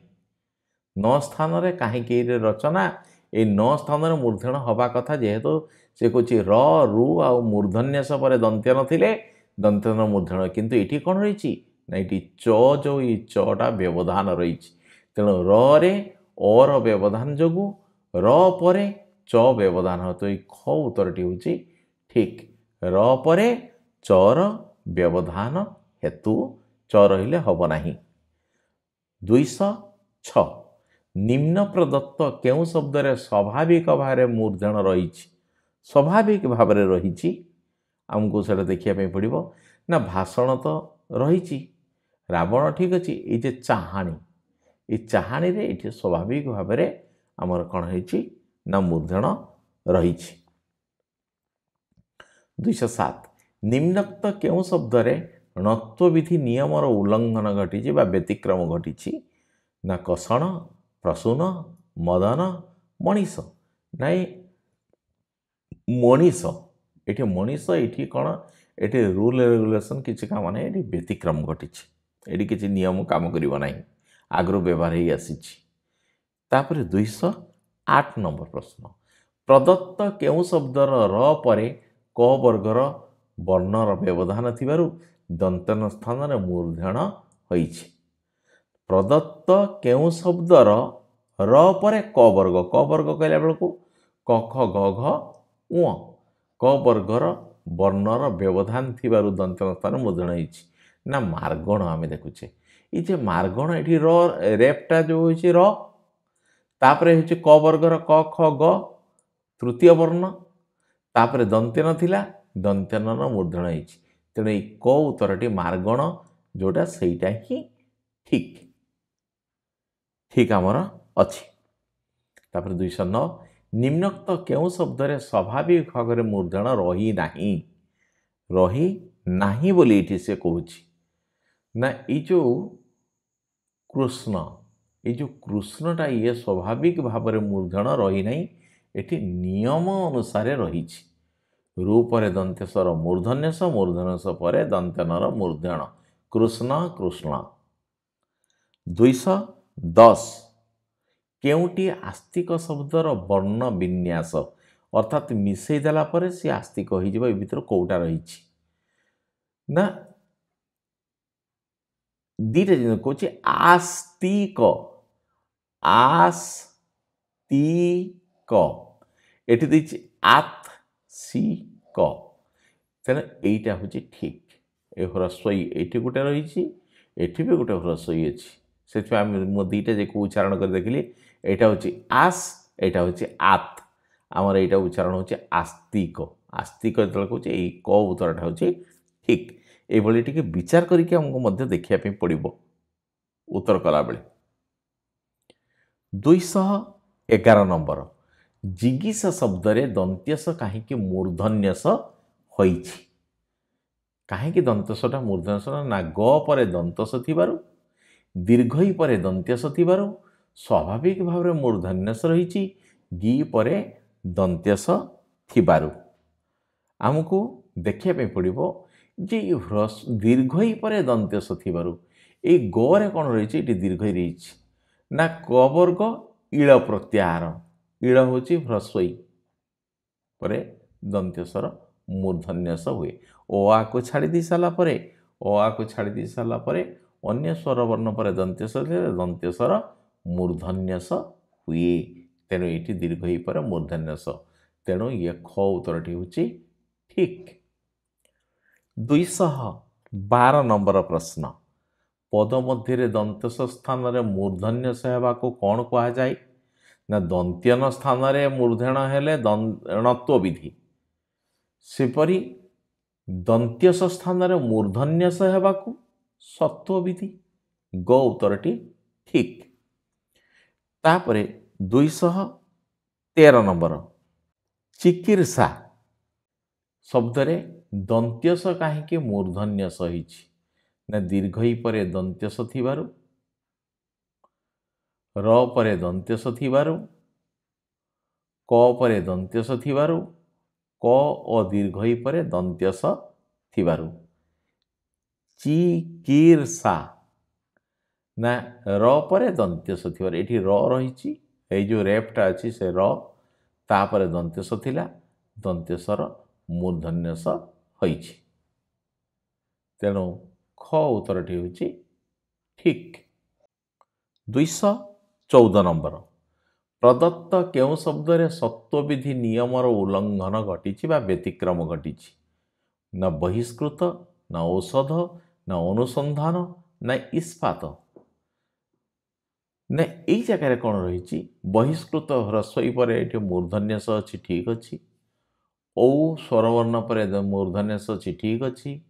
ନ ସ୍ଥାନରେ କାହିଁକି ରଚନା? এই ନ ସ୍ଥାନରେ ମୂର୍ଧନ ହେବା କଥା, ଯେହେତୁ ସେ କହୁଛି ର ରୁ ଆଉ ମୂର୍ଧନ୍ୟାସ ପରେ ଦନ୍ତ୍ୟାନ ଥିଲେ ଦନ୍ତ୍ୟାନ ମୂର୍ଧନ। କିନ୍ତୁ ଏଠି କ'ଣ ରହିଛି? ନା ଏଠି ଚ ଯେଉଁ ଏଇ ଚଟା ବ୍ୟବଧାନ ରହିଛି। ତେଣୁ ରରେ ଅର ବ୍ୟବଧାନ ଯୋଗୁଁ ର ପରେ ଚ ବ୍ୟବଧାନ ତ ଏଇ ଖ ଉତ୍ତରଟି ହେଉଛି ଠିକ୍। ର ପରେ ଚର ବ୍ୟବଧାନ ହେତୁ ଚ ରହିଲେ ହେବ ନାହିଁ। 206 ନିମ୍ନ ପ୍ରଦତ୍ତ କେଉଁ ଶବ୍ଦରେ ସ୍ୱାଭାବିକ ଭାବରେ ମୂର୍ଧନ ରହିଛି? ସ୍ୱାଭାବିକ ଭାବରେ ରହିଛି, ଆମକୁ ସେଇଟା ଦେଖିବା ପାଇଁ ପଡ଼ିବ। ନା ଭାଷଣ ତ ରହିଛି, ରାବଣ ଠିକ୍ ଅଛି। ଏଇ ଯେ ଚାହାଣୀ, এই ଚାହାଣୀରେ ଏଠି ସ୍ୱାଭାବିକ ଭାବରେ ଆମର କ'ଣ ହେଇଛି? ନା ମୂର୍ଧନ ରହିଛି। 207 ନିମ୍ନୋକ୍ତ କେଉଁ ଶବ୍ଦରେ ଣତ୍ଵ ବିଧି ନିୟମର ଉଲ୍ଲଂଘନ ଘଟିଛି ବା ବ୍ୟତିକ୍ରମ ଘଟିଛି? ନା କଷଣ, ପ୍ରସୂନ, ମଦନ, ମଣିଷ। ନାଇଁ ମଣିଷ। ଏଠି ମଣିଷ, ଏଠି କ'ଣ? ଏଠି ରୁଲ୍ ରେଗୁଲେସନ୍ କିଛି କାମ ନାହିଁ, ଏଠି ବ୍ୟତିକ୍ରମ ଘଟିଛି। ଏଠି କିଛି ନିୟମ କାମ କରିବ ନାହିଁ, ଆଗରୁ ବ୍ୟବହାର ହେଇ ଆସିଛି। ତାପରେ 208 ନମ୍ବର ପ୍ରଶ୍ନ। ପ୍ରଦତ୍ତ କେଉଁ ଶବ୍ଦର ର ପରେ କ ବର୍ଗର ବର୍ଣ୍ଣର ବ୍ୟବଧାନ ଥିବାରୁ ଦନ୍ତ୍ୟାନ ସ୍ଥାନରେ ମୂର୍ଧନ ହୋଇଛି? ପ୍ରଦତ୍ତ କେଉଁ ଶବ୍ଦର ର ପରେ କ ବର୍ଗ, କ ବର୍ଗ କହିଲା ବେଳକୁ କ ଖ ଗ ଘ ଉଁ, କ ବର୍ଗର ବର୍ଣ୍ଣର ବ୍ୟବଧାନ ଥିବାରୁ ଦନ୍ତ୍ୟାନ ସ୍ଥାନରେ ମୂର୍ଧନ ହୋଇଛି। ନା ମାର୍ଗଣ ଆମେ ଦେଖୁଛେ। ଏଇ ଯେ ମାର୍ଗଣ, ଏଠି ର ରେପ୍ଟା ଯେଉଁ ହେଉଛି ର, ତାପରେ ହେଉଛି କ ବର୍ଗର କ ଖ ଗ ତୃତୀୟ ବର୍ଣ୍ଣ, ତାପରେ ଦନ୍ତ୍ୟାନ ଥିଲା, ଦନ୍ତ୍ୟାନର ମୂର୍ଧନ ହେଇଛି। ତେଣୁ ଏଇ କ ଉତ୍ତରଟି ମାର୍ଗଣ ଯେଉଁଟା ସେଇଟା ହିଁ ଠିକ୍ ଠିକ୍ ଆମର ଅଛି। ତାପରେ 209 ନିମ୍ନୋକ୍ତ କେଉଁ ଶବ୍ଦରେ ସ୍ୱାଭାବିକ ଭାବରେ ମୂର୍ଧନ ରହି ନାହିଁ? ରହି ନାହିଁ ବୋଲି ଏଠି ସେ କହୁଛି। ନା ଏଇ ଯେଉଁ କୃଷ୍ଣ, ଏଇ ଯେଉଁ କୃଷ୍ଣଟା ଇଏ ସ୍ୱାଭାବିକ ଭାବରେ ମୂର୍ଧନ ରହିନାହିଁ, ଏଠି ନିୟମ ଅନୁସାରେ ରହିଛି। ରୁ ପରେ ଦନ୍ତେଶ୍ୱର ମୂର୍ଧନ୍ୟସ, ମୂର୍ଧନ୍ୟସ ପରେ ଦନ୍ତ୍ୟାନର ମୂର୍ଧନ। କୃଷ୍ଣ କୃଷ୍ଣ। 210 କେଉଁଟି ଆସ୍ତିକ ଶବ୍ଦର ବର୍ଣ୍ଣ ବିନ୍ୟାସ, ଅର୍ଥାତ୍ ମିଶାଇ ଦେଲା ପରେ ସେ ଆସ୍ତିକ ହୋଇଯିବ, ଏ ଭିତରୁ କେଉଁଟା ରହିଛି? ନା ଦୁଇଟା ଜିନିଷ କହୁଛି। ଆସ୍ତିକ, ଆସ୍ତିକ, ଏଠି ଦେଇଛି ଆତ୍ ସି କ। ତେଣୁ ଏଇଟା ହେଉଛି ଠିକ୍। ଏ ହ୍ରସ୍ୱଇ ଏଠି ଗୋଟେ ରହିଛି, ଏଠି ବି ଗୋଟେ ହ୍ରସ୍ୱଇ ଅଛି। ସେଥିପାଇଁ ମୁଁ ଦୁଇଟା ଯେ ଉଚ୍ଚାରଣ କରି ଦେଖିଲି, ଏଇଟା ହେଉଛି ଆସ୍, ଏଇଟା ହେଉଛି ଆତ୍। ଆମର ଏଇଟା ଉଚ୍ଚାରଣ ହେଉଛି ଆସ୍ତିକ। ଆସ୍ତିକ ଯେତେବେଳେ କହୁଛି ଏଇ କ ଉତ୍ତରଟା ହେଉଛି ଠିକ୍। এইଭଳି ଟିକେ ବିଚାର କରିକି ଆମକୁ ମଧ୍ୟ ଦେଖିବା ପାଇଁ ପଡ଼ିବ ଉତ୍ତର କଲାବେଳେ। 211 ନମ୍ବର। ଜିଗୀଷ ଶବ୍ଦରେ ଦନ୍ତ୍ୟସ କାହିଁକି ମୂର୍ଧନ୍ୟସ ହୋଇଛି? କାହିଁକି ଦନ୍ତସଟା ମୂର୍ଧନ୍ୟସ? ନା ଗ ପରେ ଦନ୍ତସ ଥିବାରୁ, ଦୀର୍ଘଇ ପରେ ଦନ୍ତ୍ୟସ ଥିବାରୁ, ସ୍ୱାଭାବିକ ଭାବରେ ମୂର୍ଧନ୍ୟସ ରହିଛି, ଗି ପରେ ଦନ୍ତ୍ୟସ ଥିବାରୁ। ଆମକୁ ଦେଖିବା ପାଇଁ ପଡ଼ିବ ଯେ ଦୀର୍ଘଇ ପରେ ଦନ୍ତ୍ୟସ ଥିବାରୁ ଏଇ ଗରେ କ'ଣ ରହିଛି? ଏଠି ଦୀର୍ଘଇ ରହିଛି। ନା କ ବର୍ଗ ଇଳ ପ୍ରତ୍ୟାହାର, ଇଳ ହେଉଛି ହ୍ରସ୍ୱଇ, परे दंत्यस्वर मूर्धन्यस हुए। ओ आ को छाड़ी दी साला परे ओ आ को छाड़ी दी साला परे अन्य स्वर वर्ण पर दंत्यस्वर मूर्धन्यस हुए। तेणु ये दीर्घ ही पर मूर्धन्यस। तेणु ये ख उत्तरटी हूँ ठीक। 212 नंबर प्रश्न पद मध्य दंत्यस स्थान में मूर्धन्यस होगा कौन कहुए ना दंत्यन स्थान में मूर्धन हेले णत्व विधि सेपरी दंत्यस स्थान में मूर्धन्यस होगा सत्व विधि। ग उत्तरटी ठीक। तापर 213 नंबर चिकित्सा शब्द रे दंत्यस कहीं मूर्धन्यस ना दीर्घ ही परे दंत्यस थिबारु र परे दंत्यस थिबारु क परे दंत्यस थिबारु क और दीर्घ ही परे दंत्यस थिबारु। चिकित्सा ना र परे दंत्यस थिबारु एठी र रहिछि ए जो रेपटा अछि से र तापर दंत्यस थिला दंत्यसर मूर्धन्यस होइछि। तेणु ख उत्तरटी होछि ठीक। 214 नंबर प्रदत्त केउं शब्द रे सत्वविधि नियमर उल्लंघन घटी बा व्यतिक्रम घटी न बहिष्कृत न औषध न अनुसंधान न इस्पात न यही जगह कौन रही बहिष्कृत ह्रस्व पर ये मूर्धन्यस अच्छी ठीक अच्छी औ स्वरवर्ण पर मूर्धन्यस अच्छी ठीक अच्छी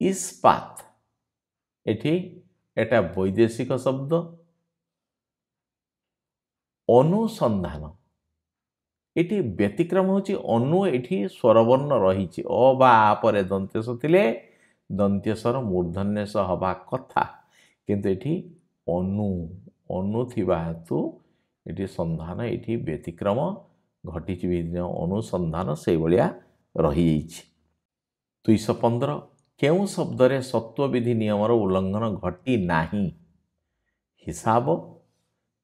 इस्पात एठी एटा वैदेशिक शब्द अनुसंधान एटी व्यतिक्रम होची अनु एठी स्वरवर्ण रही अ बा आ परे दंत्यस थिले दंत्यसर मूर्धन्यस हवा कथा किंतु एठी अनु अनु थिबा हेतु एठी संधान एठी व्यतिक्रम घटी अनुसंधान से भलिया रही जाइछि। 215 केउं शब्द रे सत्वविधि नियमर उल्लंघन घटी नाही हिसाब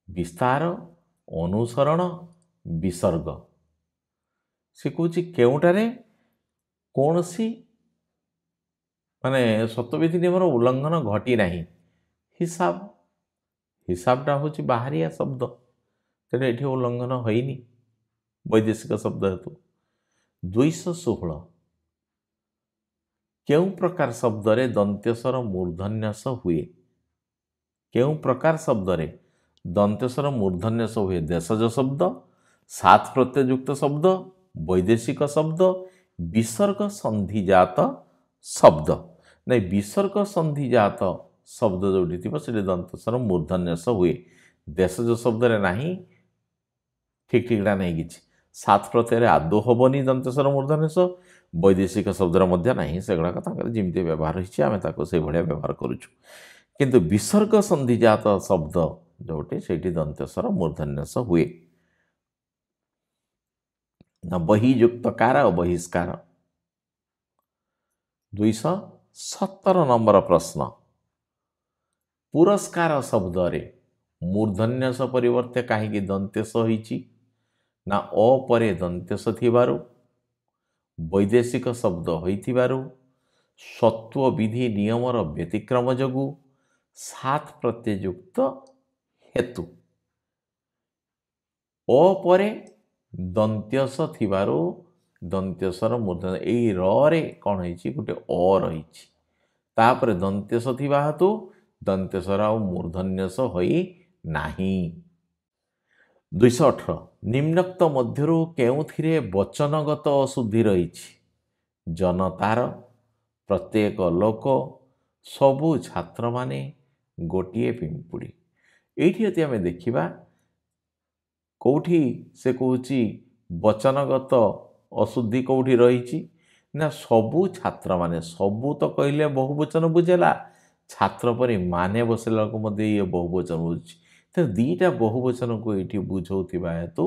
विस्तार अनुसरण विसर्ग से कौच केउटारे कौन सी माने सत्वविधि नियमर उल्लंघन घटी नाही हिसाब हिसाबटा हूँ बाहरिया शब्द तेणु ये उल्लंघन होनी वैदेशिक शब्द हेतु। 216 केउं प्रकार शब्द रे दंत्यसर मूर्धन्यस हुए केउं प्रकार शब्द रे दंत्यसर मूर्धन्यस हुए देशज शब्द सात प्रत्ययुक्त शब्द वैदेशिक शब्द विसर्ग संधिजात शब्द नहीं विसर्ग संधिजात शब्द जोटी थी से दंत्यसर मूर्धन्यस हुए देशज शब्द रे नाही ठीक ठीकटा नहीं कि सात प्रत्यय आदौ हेनी दंत्यसर मूर्धन्यस वैदेशिक शब्द नहीं से गुड़ाक जमी व्यवहार रही आम से भाया व्यवहार करुचु किंतु विसर्ग संधिजात शब्द जोटे से दंत्यसर मूर्धन्यस हुए न बहियुक्त कार बहिष्कार। 217 नंबर प्रश्न पुरस्कार शब्द रे मूर्धन्यस परिवर्ते कहीं दंत्यस होइछि ना अ परे दंत्यस थिबारु वैदेशिक शब्द होइथिबारु सत्व विधि नियमर व्यतिक्रम जगु सात प्रत्ययुक्त हेतु अ परे दंत्यस थिबारु दंत्यसर मूर्धन्य एई र रे कौन होइछि गोटे अ रहिछि तापर दंत्यस थिबा हेतु दंत्यसर आ मूर्धन्यस होई नाही। 218 निम्नोक्त मध्यरु केउथिरे वचनगत अशुद्धि रही जनतार प्रत्येक लोक सबु छात्र माने गोटे पिंपुड़ी एठी यदि आमे देखिबा कौठी से कहूची वचनगत अशुद्धि कौठी रही ना सबु छात्र माने सबु तो कहले बहुवचन बुझेला छात्र पर माने बसला ये बहुवचन बुझुची तो दीटा बहुवचन को ये बुझौथिबा हेतु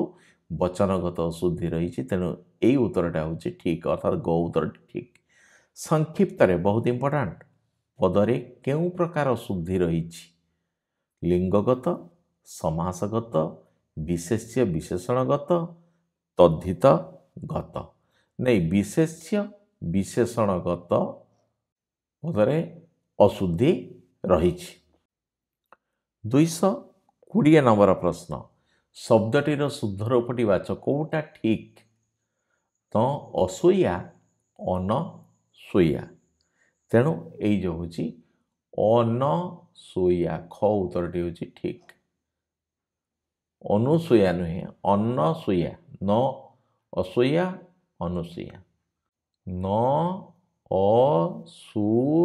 वचनगत अशुद्धि रही तेणु यही उत्तरटा हूँ ठीक अर्थात ग उत्तर ठीक। संक्षिप्त रे बहुत इंपोर्टाट पदरे केउं प्रकार अशुद्धि रही लिंगगत समासगत विशेष्य विशेषणगत तद्धित ଗତ ନାଇଁ ବିଶେଷ୍ୟ ବିଶେଷଣଗତ ପଦରେ ଅଶୁଦ୍ଧି ରହିଛି। 220 ନମ୍ବର ପ୍ରଶ୍ନ, ଶବ୍ଦଟିର ଶୁଦ୍ଧ ରୂପଟି ବାଛ, କୋଉଟା ଠିକ୍? ତ ଅଶୋୟା ଅନଶୋୟା, ତେଣୁ ଏଇ ଯେଉଁ ହେଉଛି ଅନଶୋୟା, ଖ ଉତ୍ତରଟି ହେଉଛି ଠିକ୍। ଅନୁସୂୟା ନୁହେଁ, ଅନସୂୟା, ନ ଅସୂୟା ଅନୁସୂୟା, ନ ଅସୂୟା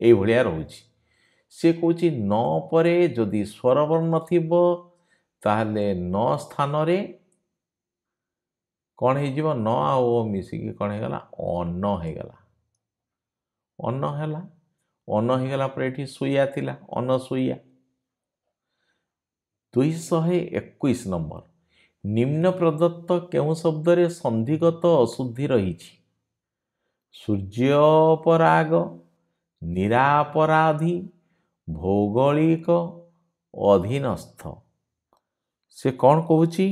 ଏଇଭଳିଆ ରହୁଛି। ସେ କହୁଛି ନ ପରେ ଯଦି ସ୍ୱରବର୍ଣ୍ଣ ଥିବ ତାହେଲେ ନ ସ୍ଥାନରେ କ'ଣ ହେଇଯିବ? ନ ଆଉ ଓ ମିଶିକି କ'ଣ ହେଇଗଲା? ଅନ ହେଇଗଲା। ଅନ ହେଲା, ଅନ ହେଇଗଲା ପରେ ଏଠି ଶୋୟା ଥିଲା, ଅନଶୋୟା। 221 ନମ୍ବର, ନିମ୍ନ ପ୍ରଦତ୍ତ କେଉଁ ଶବ୍ଦରେ ସନ୍ଧିଗତ ଅଶୁଦ୍ଧି ରହିଛି? ସୂର୍ଯ୍ୟପରାଗ, ନିରାପରାଧୀ, ଭୌଗୋଳିକ, ଅଧୀନସ୍ଥ। ସେ କ'ଣ କହୁଛି?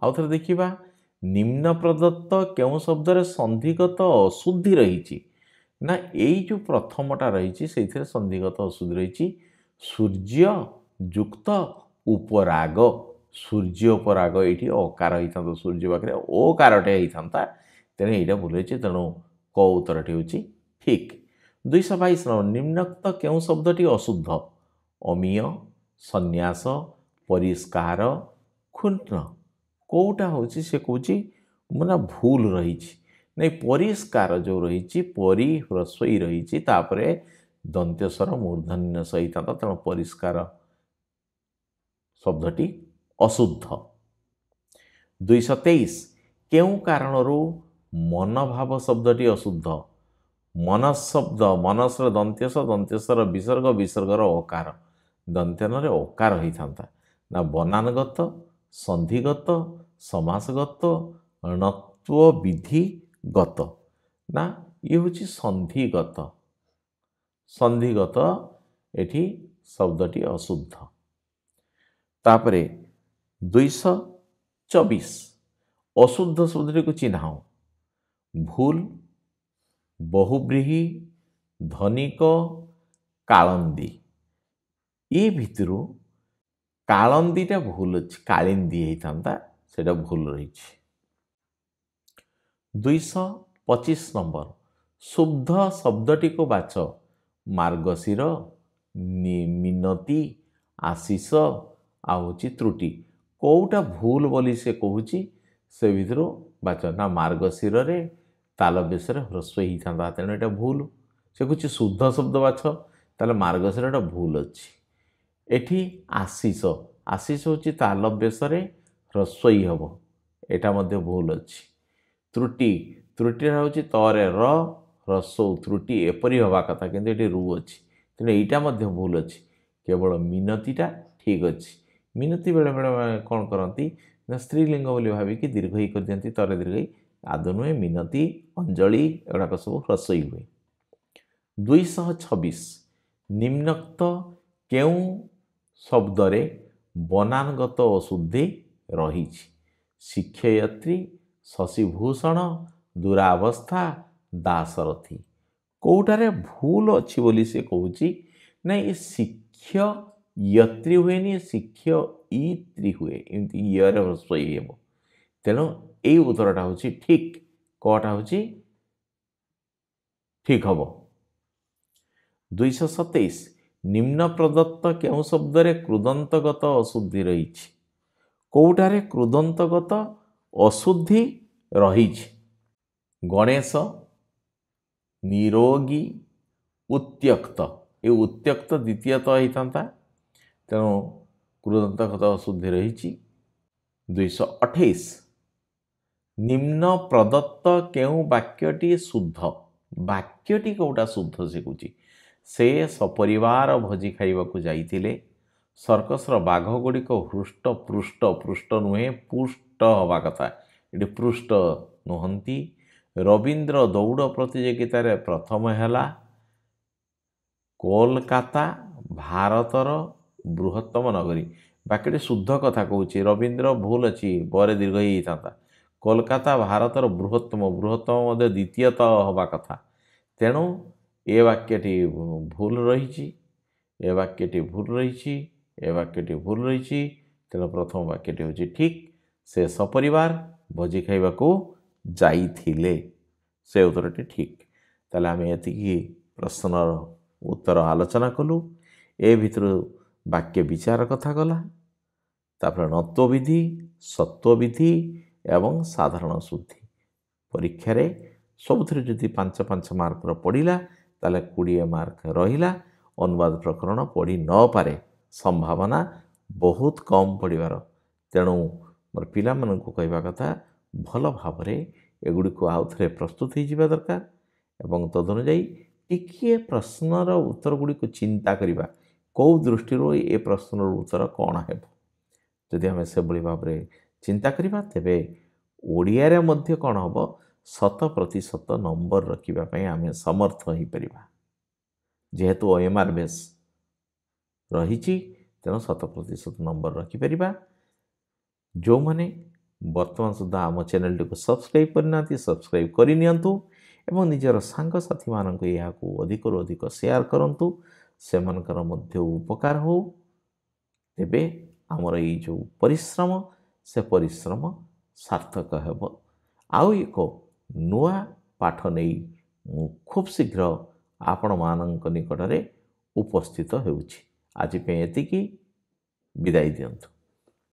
ଆଉ ଥରେ ଦେଖିବା। ନିମ୍ନ ପ୍ରଦତ୍ତ କେଉଁ ଶବ୍ଦରେ ସନ୍ଧିଗତ ଅଶୁଦ୍ଧି ରହିଛି? ନା ଏଇ ଯେଉଁ ପ୍ରଥମଟା ରହିଛି ସେଇଥିରେ ସନ୍ଧିଗତ ଅଶୁଦ୍ଧି ରହିଛି। ସୂର୍ଯ୍ୟ ଯୁକ୍ତ ଉପରାଗ, ସୂର୍ଯ୍ୟପରାଗ, ଏଇଠି ଅକାର ହେଇଥାନ୍ତା, ସୂର୍ଯ୍ୟ ପାଖରେ ଓ କାରଟେ ହେଇଥାନ୍ତା, ତେଣୁ ଏଇଟା ଭୁଲ ହେଇଛି, ତେଣୁ କ ଉତ୍ତରଟି ହେଉଛି ଠିକ୍। 222 ନମ୍ବର, ନିମ୍ନୋକ୍ତ କେଉଁ ଶବ୍ଦଟି ଅଶୁଦ୍ଧ? ଅମୀୟ, ସନ୍ନ୍ୟାସ, ପରିଷ୍କାର, କ୍ଷୁଣ୍ଣ। କେଉଁଟା ହେଉଛି? ସେ କହୁଛି ମାନେ ଭୁଲ ରହିଛି। ନାଇଁ ପରିଷ୍କାର ଯେଉଁ ରହିଛି, ପରି ହ୍ରସ୍ୱଇ ରହିଛି, ତାପରେ ଦନ୍ତ୍ୟସ୍ୱର ମୂର୍ଧନ୍ୟ ହେଇଥାନ୍ତା, ତେଣୁ ପରିଷ୍କାର ଶବ୍ଦଟି ଅଶୁଦ୍ଧ। 223, କେଉଁ କାରଣରୁ ମନୋଭାବ ଶବ୍ଦଟି ଅଶୁଦ୍ଧ? ମନସ୍ ଶବ୍ଦ, ମନସ୍ର ଦନ୍ତ୍ୟସ, ଦନ୍ତ୍ୟସ୍ୱର ବିସର୍ଗ, ବିସର୍ଗର ଅକାର, ଦନ୍ତ୍ୟନରେ ଅକାର ହେଇଥାନ୍ତା। ନା ବନାନଗତ, ସନ୍ଧିଗତ, ସମାସଗତ, ଣତ୍ୱ ବିଧିଗତ। ନା ଇଏ ହେଉଛି ସନ୍ଧିଗତ, ସନ୍ଧିଗତ ଏଠି ଶବ୍ଦଟି ଅଶୁଦ୍ଧ। ତାପରେ 224, ଅଶୁଦ୍ଧ ଶବ୍ଦଟିକୁ ଚିହ୍ନାଅ। ଭୁଲ, ବହୁବ୍ରୀହି, ଧନିକ, କାଳନ୍ଦୀ। ଏ ଭିତରୁ କାଳନ୍ଦୀଟା ଭୁଲ ଅଛି, କାଳିନ୍ଦୀ ହେଇଥାନ୍ତା, ସେଇଟା ଭୁଲ ରହିଛି। 225 ନମ୍ବର, ଶୁଦ୍ଧ ଶବ୍ଦଟିକୁ ବାଛ। ମାର୍ଗଶିର, ମିନତି, ଆଶିଷ, ଆଉ ହେଉଛି ତ୍ରୁଟି। କେଉଁଟା ଭୁଲ ବୋଲି ସେ କହୁଛି? ସେ ଭିତରୁ ବାଛ। ନା ମାର୍ଗଶିରରେ ତାଲବେଶରେ ହ୍ରସ୍ୱ ହେଇଥାନ୍ତା, ତେଣୁ ଏଇଟା ଭୁଲ। ସେ କହୁଛି ଶୁଦ୍ଧ ଶବ୍ଦ ବାଛ, ତାହେଲେ ମାର୍ଗଶିରଟା ଭୁଲ ଅଛି। ଏଠି ଆଶିଷ, ଆଶିଷ ହେଉଛି ତାଲବେଶରେ ହ୍ରସ୍ୱଇ ହେବ, ଏଇଟା ମଧ୍ୟ ଭୁଲ ଅଛି। ତ୍ରୁଟି, ତ୍ରୁଟିଟା ହେଉଛି ତରେ ର ହ୍ରସ୍ୱ ତ୍ରୁଟି ଏପରି ହେବା କଥା, କିନ୍ତୁ ଏଠି ରୁ ଅଛି, ତେଣୁ ଏଇଟା ମଧ୍ୟ ଭୁଲ ଅଛି। କେବଳ ମିନତିଟା ଠିକ୍ ଅଛି। ମିନତି ବେଳେବେଳେ କ'ଣ କରନ୍ତି ନା ସ୍ତ୍ରୀଲିଙ୍ଗ ବୋଲି ଭାବିକି ଦୀର୍ଘଇ କରିଦିଅନ୍ତି, ତରେ ଦୀର୍ଘଇ, ଆଦୌ ନୁହେଁ। ମିନତି, ଅଞ୍ଜଳି ଏଗୁଡ଼ାକ ସବୁ ହ୍ରସ୍ୱଇ ହୁଏ। 226, ନିମ୍ନୋକ୍ତ କେଉଁ ଶବ୍ଦରେ ବନାନଗତ ଅଶୁଦ୍ଧି ରହିଛି? ଶିକ୍ଷୟତ୍ରୀ, ଶଶିଭୂଷଣ, ଦୁରାବସ୍ଥା, ଦାଶରଥୀ। କେଉଁଟାରେ ଭୁଲ ଅଛି ବୋଲି ସେ କହୁଛି? ନାଇଁ ଏ ଶିକ୍ଷୟତ୍ରୀ ହୁଏନି, ଶିକ୍ଷୟିତ୍ରୀ ହୁଏ, ଏମିତି ଇୟରେ ହ୍ରସ୍ୱଇ ହେବ, ତେଣୁ ଏଇ ଉତ୍ତରଟା ହେଉଛି ଠିକ୍। କଟା ହେଉଛି ଠିକ୍ ହେବ। 227, ନିମ୍ନ ପ୍ରଦତ୍ତ କେଉଁ ଶବ୍ଦରେ କୃଦନ୍ତଗତ ଅଶୁଦ୍ଧି ରହିଛି? କେଉଁଟାରେ କୃଦନ୍ତଗତ ଅଶୁଦ୍ଧି ରହିଛି? ଗଣେଶ, ନିରୋଗୀ, ଉତ୍ତ୍ୟକ୍ତ। ଏ ଉତ୍ତ୍ୟକ୍ତ ଦ୍ୱିତୀୟତ ହେଇଥାନ୍ତା, ତେଣୁ କୃଦନ୍ତଗତ ଅଶୁଦ୍ଧି ରହିଛି। 228, ନିମ୍ନ ପ୍ରଦତ୍ତ କେଉଁ ବାକ୍ୟଟି ଶୁଦ୍ଧ? ବାକ୍ୟଟି କେଉଁଟା ଶୁଦ୍ଧ ସେ କହୁଛି? ସେ ସପରିବାର ଭୋଜି ଖାଇବାକୁ ଯାଇଥିଲେ। ସର୍କସର ବାଘ ଗୁଡ଼ିକ ହୃଷ୍ଟ ପୃଷ୍ଟ, ପୃଷ୍ଟ ନୁହେଁ ପୁଷ୍ଟ ହେବା କଥା, ଏଠି ପୃଷ୍ଟ ନୁହନ୍ତି। ରବୀନ୍ଦ୍ର ଦୌଡ଼ ପ୍ରତିଯୋଗିତାରେ ପ୍ରଥମ ହେଲା। କୋଲକାତା ଭାରତର ବୃହତ୍ତମ ନଗରୀ। ବାକ୍ୟଟି ଶୁଦ୍ଧ କଥା କହୁଛି। ରବୀନ୍ଦ୍ର ଭୁଲ ଅଛି, ପରେ ଦୀର୍ଘ ହେଇଥାନ୍ତା। कोलकाता भारतर बृहत्तम मध्य द्वितीयतः हवा कथा तेणु ए वाक्यटी भूल रही ए वाक्यटी भूल रही ए वाक्यटी भूल रही तेणु प्रथम वाक्यटी हूँ ठीक से सपरिवार भोजी खाइबाकू जाइथिले से उत्तरटी ठीक ताले आम एतिकी प्रश्नर उत्तर आलोचना कलु ए भितर वाक्य विचार कथा गला तापर नत्वविधि सत्वविधि एवं साधारण शुद्धि परीक्षा रे सबुथिरे जदि 5-5 मार्कर पड़िला ताले 20 मार्क रहिला अनुवाद प्रकरण पढ़ी न पारे संभावना बहुत कम पड़िबार तेणु मोर पिला माननकु कहबा कथा भल भावरे एगुड़ी को आउ थे प्रस्तुत हो जावा दरकार एवं तदनुजाई टिकिए प्रश्नर उत्तर गुड़ी को चिंता करवा कौ दृष्टि ए प्रश्नर उत्तर कौन है जदि आम से भाव में चिंता करवा तेबे ओडिया रे मध्य कौन हम 100% नंबर रखापी आम समर्थ हो पारिबा जेहेतु OMR बेस रही तेणु 100% नंबर रखिपर जो मैंने वर्तमान सुधा आम चैनल टी को सब्सक्राइब करना सब्सक्राइब करनी एवं निजर सांगसाथी मानक यहाँ अधिक अधिक शेयर करूँ से मनकर मध्य उपकार हो तेबे आमर ये जो परिश्रम से परिश्रम सार्थक हेब आउ एक नुआ पाठ नहीं खूब शीघ्र आपण मानक निकटरे उपस्थित होउछि आज पे एतिकी विदाई दियंतु।